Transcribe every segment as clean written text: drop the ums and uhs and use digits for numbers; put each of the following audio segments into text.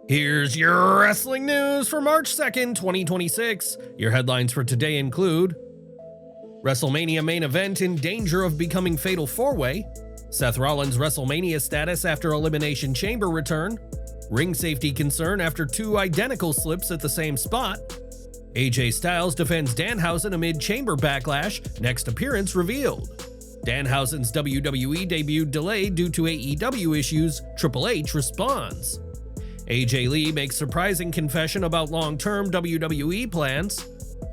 Here's your wrestling news for March 2nd, 2026. Your headlines for today include WrestleMania main event in danger of becoming fatal four-way, Seth Rollins' WrestleMania status after Elimination Chamber return, ring safety concern after two identical slips at the same spot, AJ Styles defends Danhausen amid Chamber backlash, next appearance revealed. Danhausen's WWE debut delayed due to AEW issues, Triple H responds. AJ Lee makes surprising confession about long-term WWE plans.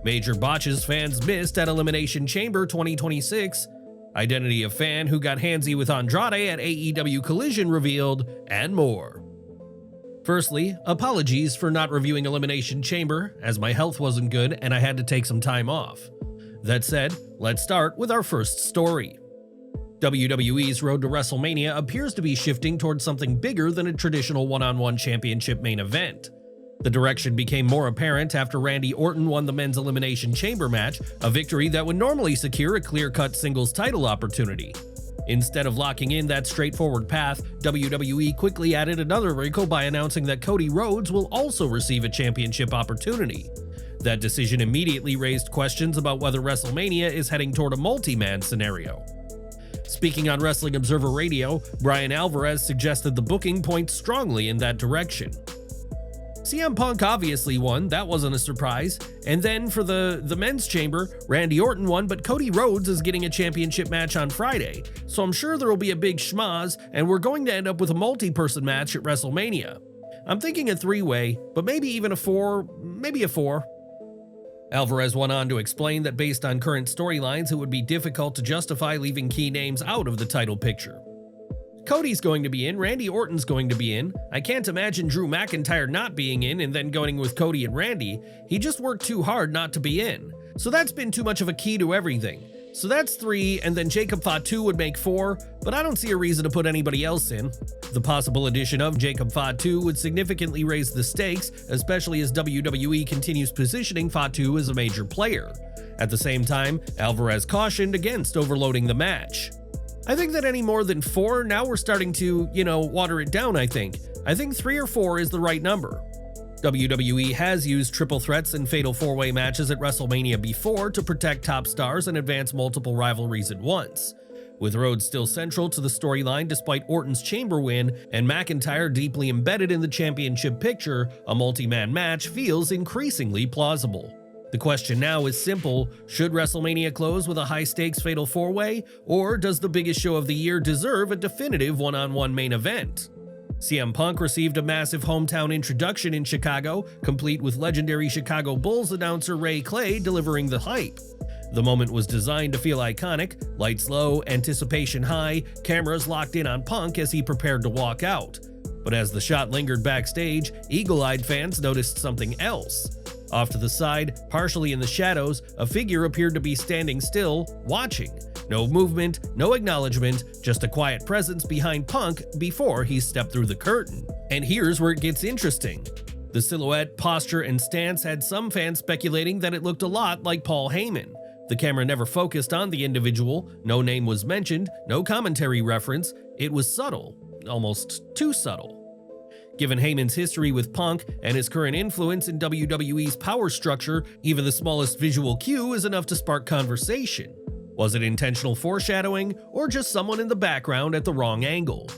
Major Botches fans missed at Elimination Chamber 2026. Identity of fan who got handsy with Andrade at AEW Collision revealed, and more. Firstly, apologies for not reviewing Elimination Chamber, as my health wasn't good and I had to take some time off. That said, let's start with our first story. WWE's road to WrestleMania appears to be shifting towards something bigger than a traditional one-on-one championship main event. The direction became more apparent after Randy Orton won the men's Elimination Chamber match, a victory that would normally secure a clear-cut singles title opportunity. Instead of locking in that straightforward path, WWE quickly added another wrinkle by announcing that Cody Rhodes will also receive a championship opportunity. That decision immediately raised questions about whether WrestleMania is heading toward a multi-man scenario. Speaking on Wrestling Observer Radio, Brian Alvarez suggested the booking points strongly in that direction. CM Punk obviously won, that wasn't a surprise, and then for the men's chamber, Randy Orton won, but Cody Rhodes is getting a championship match on Friday, so I'm sure there will be a big schmoz, and we're going to end up with a multi-person match at WrestleMania. I'm thinking a three-way, but maybe even a four. Alvarez went on to explain that based on current storylines, it would be difficult to justify leaving key names out of the title picture. Cody's going to be in, Randy Orton's going to be in. I can't imagine Drew McIntyre not being in and then going with Cody and Randy. He just worked too hard not to be in. So that's been too much of a key to everything. So that's three, and then Jacob Fatu would make four, but I don't see a reason to put anybody else in. The possible addition of Jacob Fatu would significantly raise the stakes, especially as WWE continues positioning Fatu as a major player. At the same time, Alvarez cautioned against overloading the match. I think that any more than four, now we're starting to, water it down, I think. I think 3 or 4 is the right number. WWE has used triple threats and fatal four-way matches at WrestleMania before to protect top stars and advance multiple rivalries at once. With Rhodes still central to the storyline despite Orton's chamber win and McIntyre deeply embedded in the championship picture, a multi-man match feels increasingly plausible. The question now is simple: should WrestleMania close with a high-stakes fatal four-way, or does the biggest show of the year deserve a definitive one-on-one main event? CM Punk received a massive hometown introduction in Chicago, complete with legendary Chicago Bulls announcer Ray Clay delivering the hype. The moment was designed to feel iconic, lights low, anticipation high, cameras locked in on Punk as he prepared to walk out. But as the shot lingered backstage, eagle-eyed fans noticed something else. Off to the side, partially in the shadows, a figure appeared to be standing still, watching. No movement, no acknowledgement, just a quiet presence behind Punk before he stepped through the curtain. And here's where it gets interesting. The silhouette, posture, and stance had some fans speculating that it looked a lot like Paul Heyman. The camera never focused on the individual, no name was mentioned, no commentary reference. It was subtle, almost too subtle. Given Heyman's history with Punk and his current influence in WWE's power structure, even the smallest visual cue is enough to spark conversation. Was it intentional foreshadowing, or just someone in the background at the wrong angle?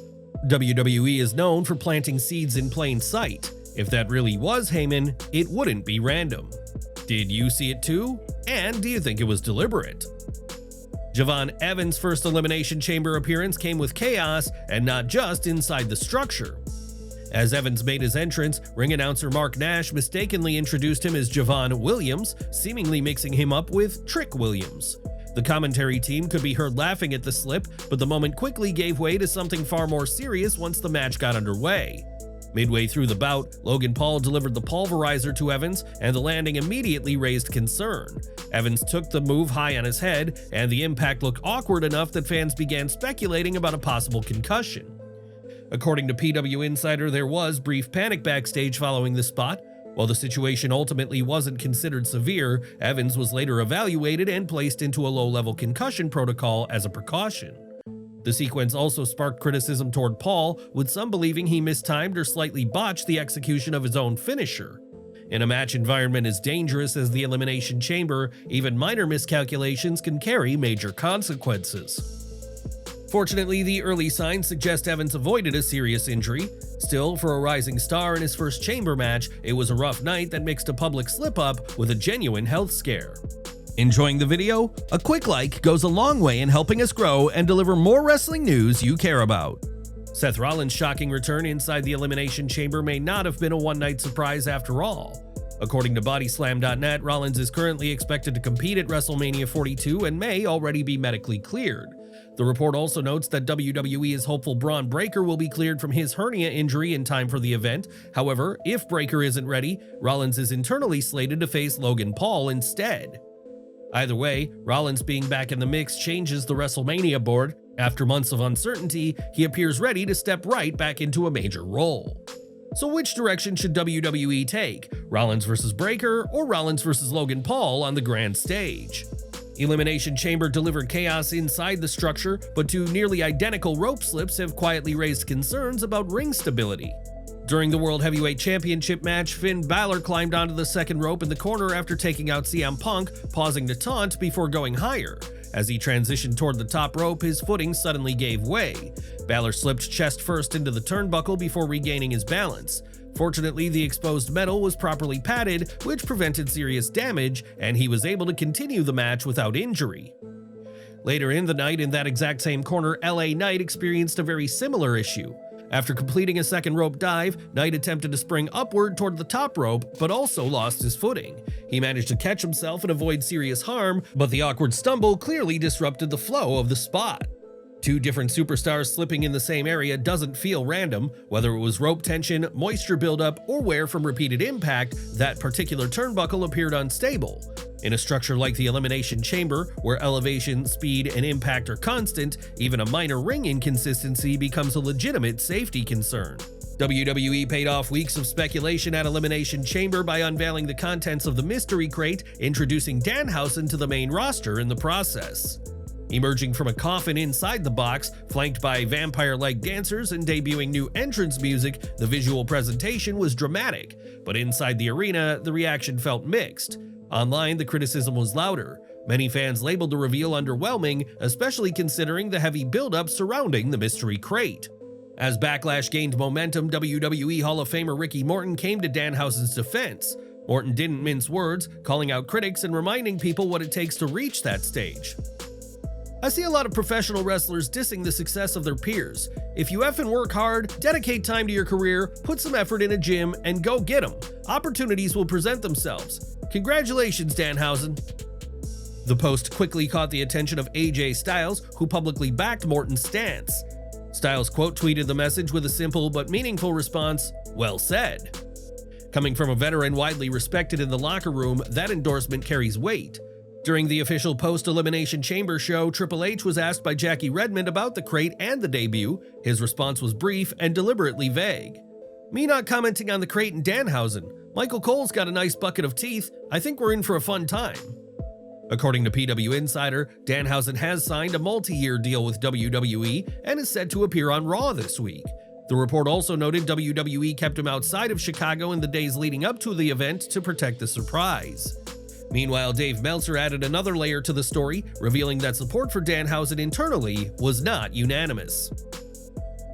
WWE is known for planting seeds in plain sight. If that really was Heyman, it wouldn't be random. Did you see it too? And do you think it was deliberate? Javon Evans' first Elimination Chamber appearance came with chaos, and not just inside the structure. As Evans made his entrance, ring announcer Mark Nash mistakenly introduced him as Javon Williams, seemingly mixing him up with Trick Williams. The commentary team could be heard laughing at the slip, but the moment quickly gave way to something far more serious once the match got underway. Midway through the bout, Logan Paul delivered the pulverizer to Evans, and the landing immediately raised concern. Evans took the move high on his head, and the impact looked awkward enough that fans began speculating about a possible concussion. According to PW Insider, there was brief panic backstage following the spot. While the situation ultimately wasn't considered severe, Evans was later evaluated and placed into a low-level concussion protocol as a precaution. The sequence also sparked criticism toward Paul, with some believing he mistimed or slightly botched the execution of his own finisher. In a match environment as dangerous as the Elimination Chamber, even minor miscalculations can carry major consequences. Fortunately, the early signs suggest Evans avoided a serious injury. Still, for a rising star in his first chamber match, it was a rough night that mixed a public slip-up with a genuine health scare. Enjoying the video? A quick like goes a long way in helping us grow and deliver more wrestling news you care about. Seth Rollins' shocking return inside the Elimination Chamber may not have been a one-night surprise after all. According to Bodyslam.net, Rollins is currently expected to compete at WrestleMania 42 and may already be medically cleared. The report also notes that WWE is hopeful Braun Breaker will be cleared from his hernia injury in time for the event. However, if Breaker isn't ready, Rollins is internally slated to face Logan Paul instead. Either way, Rollins being back in the mix changes the WrestleMania board. After months of uncertainty, he appears ready to step right back into a major role. So which direction should WWE take? Rollins vs. Breaker or Rollins vs. Logan Paul on the grand stage? Elimination Chamber delivered chaos inside the structure, but two nearly identical rope slips have quietly raised concerns about ring stability. During the World Heavyweight Championship match, Finn Balor climbed onto the second rope in the corner after taking out CM Punk, pausing to taunt before going higher. As he transitioned toward the top rope, his footing suddenly gave way. Balor slipped chest first into the turnbuckle before regaining his balance. Fortunately, the exposed metal was properly padded, which prevented serious damage, and he was able to continue the match without injury. Later in the night, in that exact same corner, LA Knight experienced a very similar issue. After completing a second rope dive, Knight attempted to spring upward toward the top rope, but also lost his footing. He managed to catch himself and avoid serious harm, but the awkward stumble clearly disrupted the flow of the spot. Two different superstars slipping in the same area doesn't feel random. Whether it was rope tension, moisture buildup, or wear from repeated impact, that particular turnbuckle appeared unstable. In a structure like the Elimination Chamber, where elevation, speed, and impact are constant, even a minor ring inconsistency becomes a legitimate safety concern. WWE paid off weeks of speculation at Elimination Chamber by unveiling the contents of the mystery crate, introducing Danhausen to the main roster in the process. Emerging from a coffin inside the box, flanked by vampire-like dancers and debuting new entrance music, the visual presentation was dramatic, but inside the arena, the reaction felt mixed. Online, the criticism was louder. Many fans labeled the reveal underwhelming, especially considering the heavy build-up surrounding the mystery crate. As Backlash gained momentum, WWE Hall of Famer Ricky Morton came to Danhausen's defense. Morton didn't mince words, calling out critics and reminding people what it takes to reach that stage. I see a lot of professional wrestlers dissing the success of their peers. If you effing work hard, dedicate time to your career, put some effort in a gym, and go get them. Opportunities will present themselves. Congratulations, Danhausen. The post quickly caught the attention of AJ Styles, who publicly backed Morton's stance. Styles quote tweeted the message with a simple but meaningful response, "Well said." Coming from a veteran widely respected in the locker room, that endorsement carries weight. During the official post-Elimination Chamber show, Triple H was asked by Jackie Redmond about the crate and the debut. His response was brief and deliberately vague. "Me not commenting on the crate and Danhausen. Michael Cole's got a nice bucket of teeth. I think we're in for a fun time." According to PW Insider, Danhausen has signed a multi-year deal with WWE and is set to appear on Raw this week. The report also noted WWE kept him outside of Chicago in the days leading up to the event to protect the surprise. Meanwhile, Dave Meltzer added another layer to the story, revealing that support for Danhausen internally was not unanimous.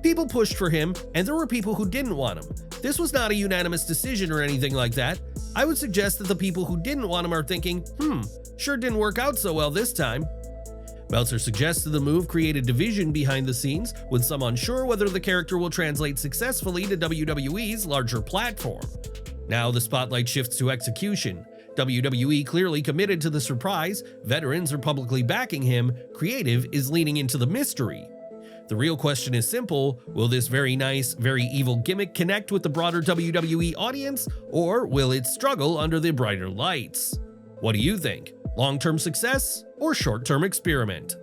People pushed for him, and there were people who didn't want him. This was not a unanimous decision or anything like that. I would suggest that the people who didn't want him are thinking, sure didn't work out so well this time. Meltzer suggested the move created division behind the scenes, with some unsure whether the character will translate successfully to WWE's larger platform. Now the spotlight shifts to execution. WWE clearly committed to the surprise, veterans are publicly backing him, creative is leaning into the mystery. The real question is simple: will this very nice, very evil gimmick connect with the broader WWE audience, or will it struggle under the brighter lights? What do you think? Long-term success or short-term experiment?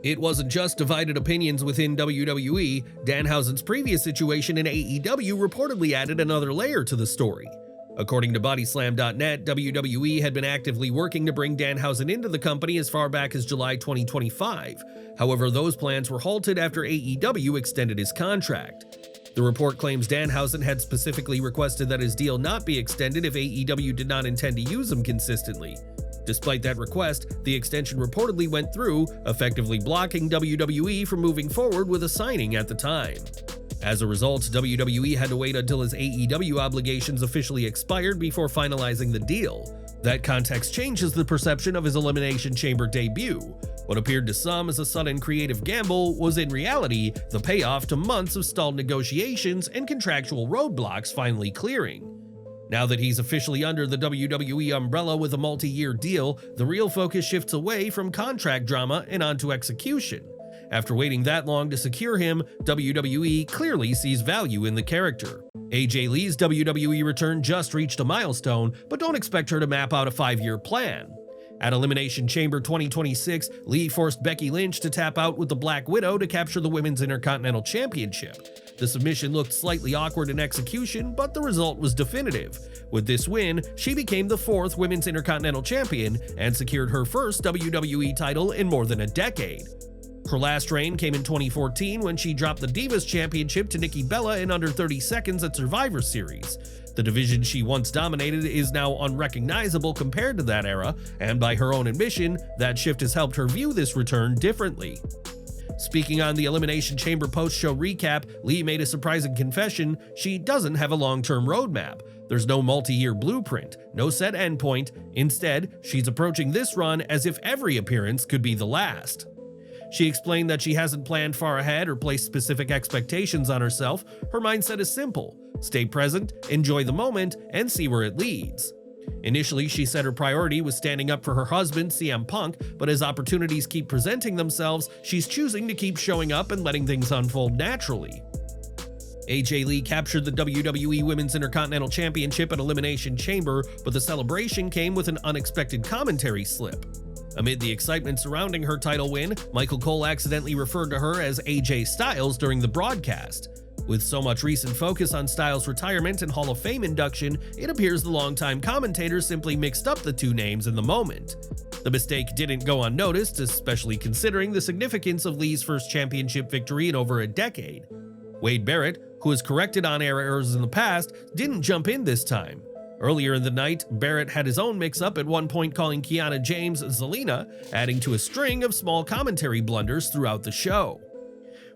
It wasn't just divided opinions within WWE. Danhausen's previous situation in AEW reportedly added another layer to the story. According to Bodyslam.net, WWE had been actively working to bring Danhausen into the company as far back as July 2025. However, those plans were halted after AEW extended his contract. The report claims Danhausen had specifically requested that his deal not be extended if AEW did not intend to use him consistently. Despite that request, the extension reportedly went through, effectively blocking WWE from moving forward with a signing at the time. As a result, WWE had to wait until his AEW obligations officially expired before finalizing the deal. That context changes the perception of his Elimination Chamber debut. What appeared to some as a sudden creative gamble was in reality the payoff to months of stalled negotiations and contractual roadblocks finally clearing. Now that he's officially under the WWE umbrella with a multi-year deal, the real focus shifts away from contract drama and onto execution. After waiting that long to secure him, WWE clearly sees value in the character. AJ Lee's WWE return just reached a milestone, but don't expect her to map out a 5-year plan. At Elimination Chamber 2026, Lee forced Becky Lynch to tap out with the Black Widow to capture the Women's Intercontinental Championship. The submission looked slightly awkward in execution, but the result was definitive. With this win, she became the 4th Women's Intercontinental Champion and secured her first WWE title in more than a decade. Her last reign came in 2014 when she dropped the Divas Championship to Nikki Bella in under 30 seconds at Survivor Series. The division she once dominated is now unrecognizable compared to that era, and by her own admission, that shift has helped her view this return differently. Speaking on the Elimination Chamber post-show recap, Lee made a surprising confession: she doesn't have a long-term roadmap. There's no multi-year blueprint, no set endpoint. Instead, she's approaching this run as if every appearance could be the last. She explained that she hasn't planned far ahead or placed specific expectations on herself. Her mindset is simple: stay present, enjoy the moment, and see where it leads. Initially, she said her priority was standing up for her husband, CM Punk, but as opportunities keep presenting themselves, she's choosing to keep showing up and letting things unfold naturally. AJ Lee captured the WWE Women's Intercontinental Championship at Elimination Chamber, but the celebration came with an unexpected commentary slip. Amid the excitement surrounding her title win, Michael Cole accidentally referred to her as AJ Styles during the broadcast. With so much recent focus on Styles' retirement and Hall of Fame induction, it appears the longtime commentator simply mixed up the two names in the moment. The mistake didn't go unnoticed, especially considering the significance of Lee's first championship victory in over a decade. Wade Barrett, who has corrected on-air errors in the past, didn't jump in this time. Earlier in the night, Barrett had his own mix-up, at one point calling Kiana James Zelina, adding to a string of small commentary blunders throughout the show.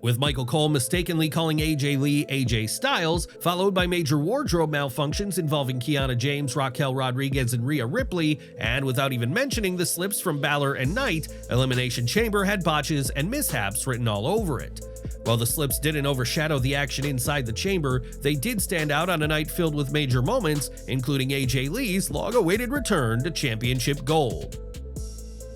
With Michael Cole mistakenly calling AJ Lee AJ Styles, followed by major wardrobe malfunctions involving Kiana James, Raquel Rodriguez, and Rhea Ripley, and without even mentioning the slips from Balor and Knight, Elimination Chamber had botches and mishaps written all over it. While the slips didn't overshadow the action inside the chamber, they did stand out on a night filled with major moments, including AJ Lee's long-awaited return to championship gold.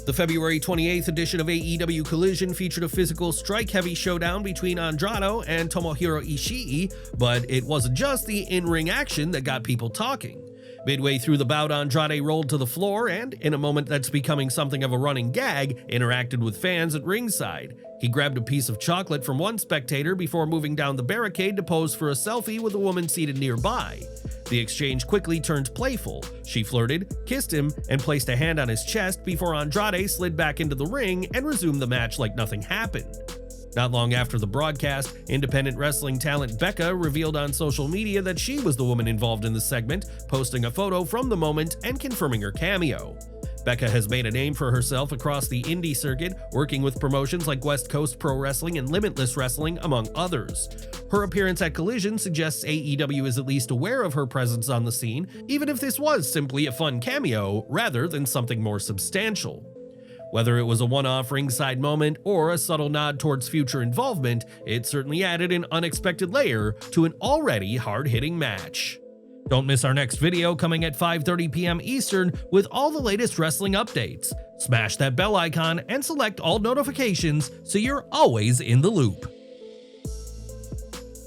The February 28th edition of AEW Collision featured a physical, strike-heavy showdown between Andrade and Tomohiro Ishii, but it wasn't just the in-ring action that got people talking. Midway through the bout, Andrade rolled to the floor and, in a moment that's becoming something of a running gag, interacted with fans at ringside. He grabbed a piece of chocolate from one spectator before moving down the barricade to pose for a selfie with a woman seated nearby. The exchange quickly turned playful. She flirted, kissed him, and placed a hand on his chest before Andrade slid back into the ring and resumed the match like nothing happened. Not long after the broadcast, independent wrestling talent Becca revealed on social media that she was the woman involved in the segment, posting a photo from the moment and confirming her cameo. Becca has made a name for herself across the indie circuit, working with promotions like West Coast Pro Wrestling and Limitless Wrestling, among others. Her appearance at Collision suggests AEW is at least aware of her presence on the scene, even if this was simply a fun cameo rather than something more substantial. Whether it was a one-off ringside moment or a subtle nod towards future involvement, it certainly added an unexpected layer to an already hard-hitting match. Don't miss our next video coming at 5:30 p.m. Eastern with all the latest wrestling updates. Smash that bell icon and select all notifications so you're always in the loop.